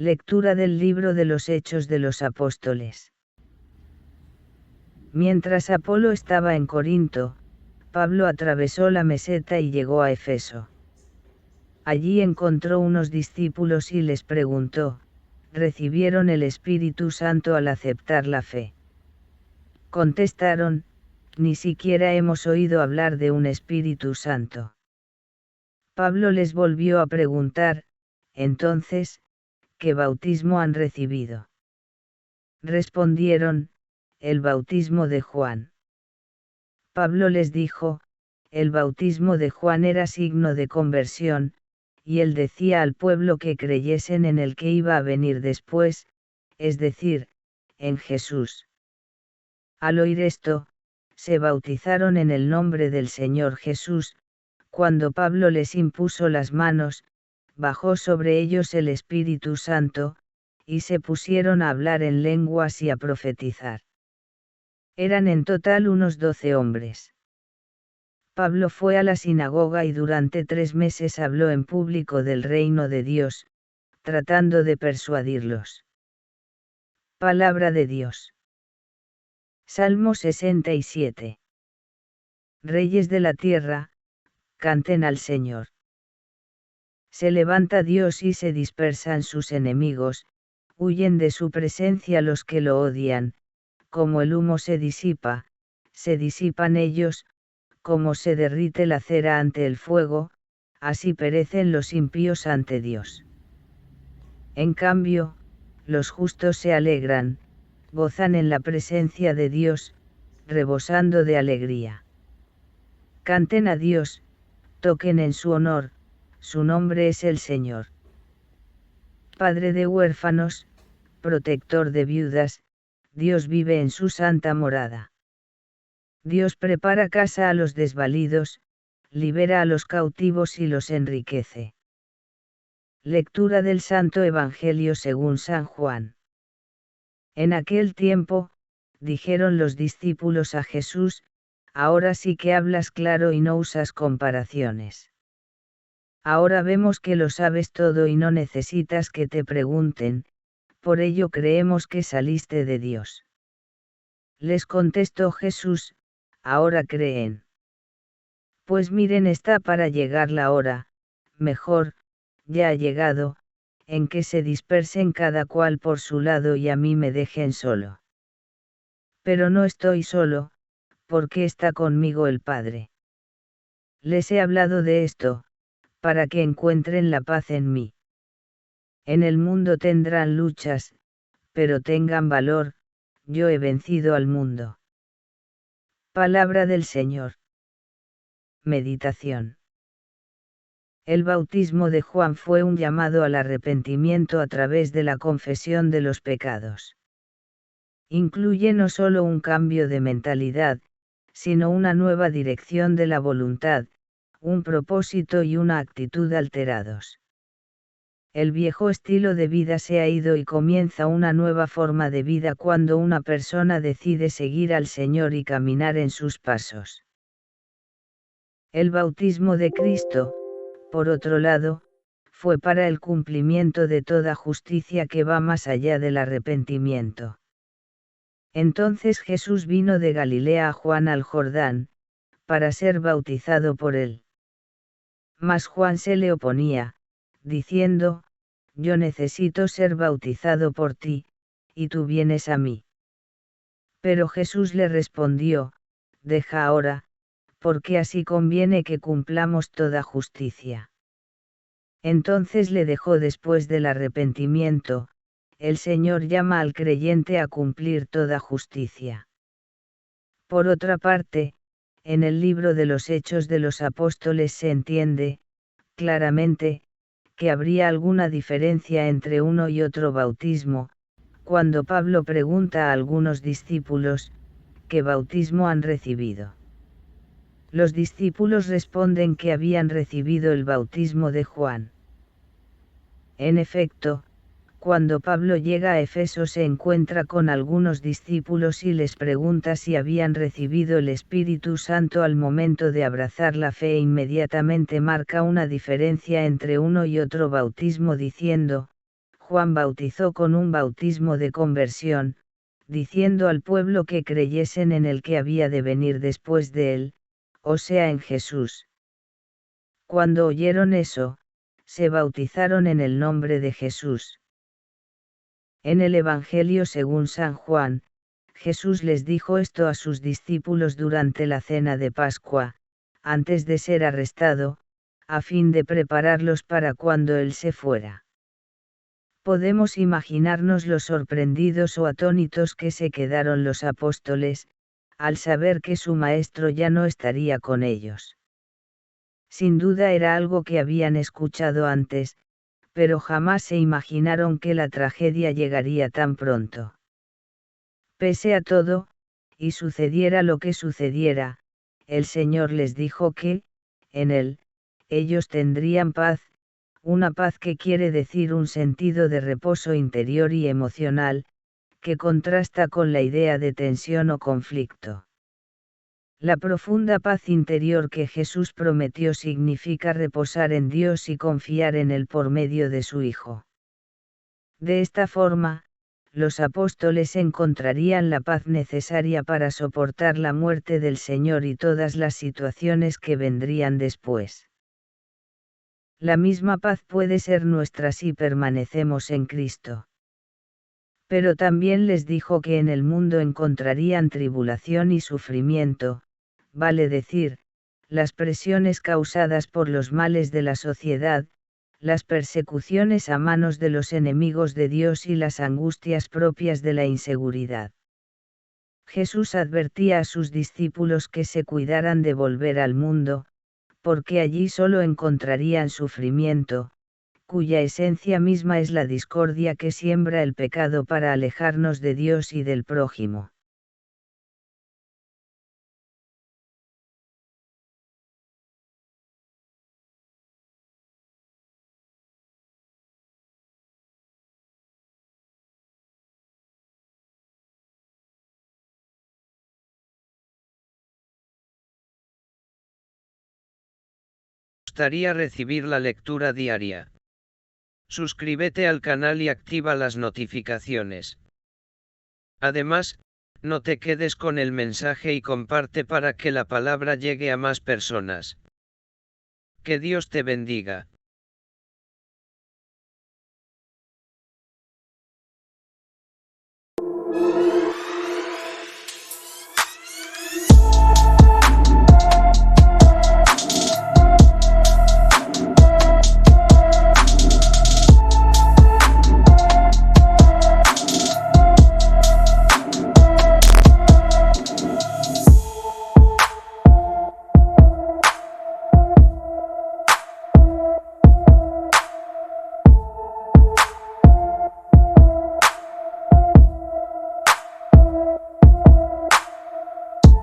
Lectura del libro de los Hechos de los Apóstoles. Mientras Apolo estaba en Corinto, Pablo atravesó la meseta y llegó a Efeso. Allí encontró unos discípulos y les preguntó, ¿recibieron el Espíritu Santo al aceptar la fe? Contestaron, ni siquiera hemos oído hablar de un Espíritu Santo. Pablo les volvió a preguntar, entonces, ¿qué bautismo han recibido? Respondieron, el bautismo de Juan. Pablo les dijo, el bautismo de Juan era signo de conversión, y él decía al pueblo que creyesen en el que iba a venir después, es decir, en Jesús. Al oír esto, se bautizaron en el nombre del Señor Jesús. Cuando Pablo les impuso las manos, bajó sobre ellos el Espíritu Santo, y se pusieron a hablar en lenguas y a profetizar. Eran en total unos 12 hombres. Pablo fue a la sinagoga y durante 3 meses habló en público del reino de Dios, tratando de persuadirlos. Palabra de Dios. Salmo 67. Reyes de la tierra, canten al Señor. Se levanta Dios y se dispersan sus enemigos, huyen de su presencia los que lo odian, como el humo se disipan ellos, como se derrite la cera ante el fuego, así perecen los impíos ante Dios. En cambio, los justos se alegran, gozan en la presencia de Dios, rebosando de alegría. Canten a Dios, toquen en su honor, su nombre es el Señor. Padre de huérfanos, protector de viudas, Dios vive en su santa morada. Dios prepara casa a los desvalidos, libera a los cautivos y los enriquece. Lectura del Santo Evangelio según San Juan. En aquel tiempo, dijeron los discípulos a Jesús, ahora sí que hablas claro y no usas comparaciones. Ahora vemos que lo sabes todo y no necesitas que te pregunten, por ello creemos que saliste de Dios. Les contestó Jesús, ahora creen. Pues miren, está para llegar la hora, mejor, ya ha llegado, en que se dispersen cada cual por su lado y a mí me dejen solo. Pero no estoy solo, porque está conmigo el Padre. Les he hablado de esto, para que encuentren la paz en mí. En el mundo tendrán luchas, pero tengan valor, yo he vencido al mundo. Palabra del Señor. Meditación. El bautismo de Juan fue un llamado al arrepentimiento a través de la confesión de los pecados. Incluye no solo un cambio de mentalidad, sino una nueva dirección de la voluntad, un propósito y una actitud alterados. El viejo estilo de vida se ha ido y comienza una nueva forma de vida cuando una persona decide seguir al Señor y caminar en sus pasos. El bautismo de Cristo, por otro lado, fue para el cumplimiento de toda justicia que va más allá del arrepentimiento. Entonces Jesús vino de Galilea a Juan al Jordán, para ser bautizado por él. Mas Juan se le oponía, diciendo, yo necesito ser bautizado por ti, y tú vienes a mí. Pero Jesús le respondió, deja ahora, porque así conviene que cumplamos toda justicia. Entonces le dejó después del arrepentimiento. El Señor llama al creyente a cumplir toda justicia. Por otra parte, en el libro de los Hechos de los Apóstoles se entiende, claramente, que habría alguna diferencia entre uno y otro bautismo, cuando Pablo pregunta a algunos discípulos, ¿qué bautismo han recibido? Los discípulos responden que habían recibido el bautismo de Juan. En efecto, cuando Pablo llega a Efeso se encuentra con algunos discípulos y les pregunta si habían recibido el Espíritu Santo al momento de abrazar la fe e inmediatamente marca una diferencia entre uno y otro bautismo diciendo, Juan bautizó con un bautismo de conversión, diciendo al pueblo que creyesen en el que había de venir después de él, o sea en Jesús. Cuando oyeron eso, se bautizaron en el nombre de Jesús. En el Evangelio según San Juan, Jesús les dijo esto a sus discípulos durante la cena de Pascua, antes de ser arrestado, a fin de prepararlos para cuando él se fuera. Podemos imaginarnos lo sorprendidos o atónitos que se quedaron los apóstoles, al saber que su maestro ya no estaría con ellos. Sin duda era algo que habían escuchado antes, pero jamás se imaginaron que la tragedia llegaría tan pronto. Pese a todo, y sucediera lo que sucediera, el Señor les dijo que, en Él, ellos tendrían paz, una paz que quiere decir un sentido de reposo interior y emocional, que contrasta con la idea de tensión o conflicto. La profunda paz interior que Jesús prometió significa reposar en Dios y confiar en Él por medio de su Hijo. De esta forma, los apóstoles encontrarían la paz necesaria para soportar la muerte del Señor y todas las situaciones que vendrían después. La misma paz puede ser nuestra si permanecemos en Cristo. Pero también les dijo que en el mundo encontrarían tribulación y sufrimiento, vale decir, las presiones causadas por los males de la sociedad, las persecuciones a manos de los enemigos de Dios y las angustias propias de la inseguridad. Jesús advertía a sus discípulos que se cuidaran de volver al mundo, porque allí solo encontrarían sufrimiento, cuya esencia misma es la discordia que siembra el pecado para alejarnos de Dios y del prójimo. Gustaría recibir la lectura diaria. Suscríbete al canal y activa las notificaciones. Además, no te quedes con el mensaje y comparte para que la palabra llegue a más personas. Que Dios te bendiga.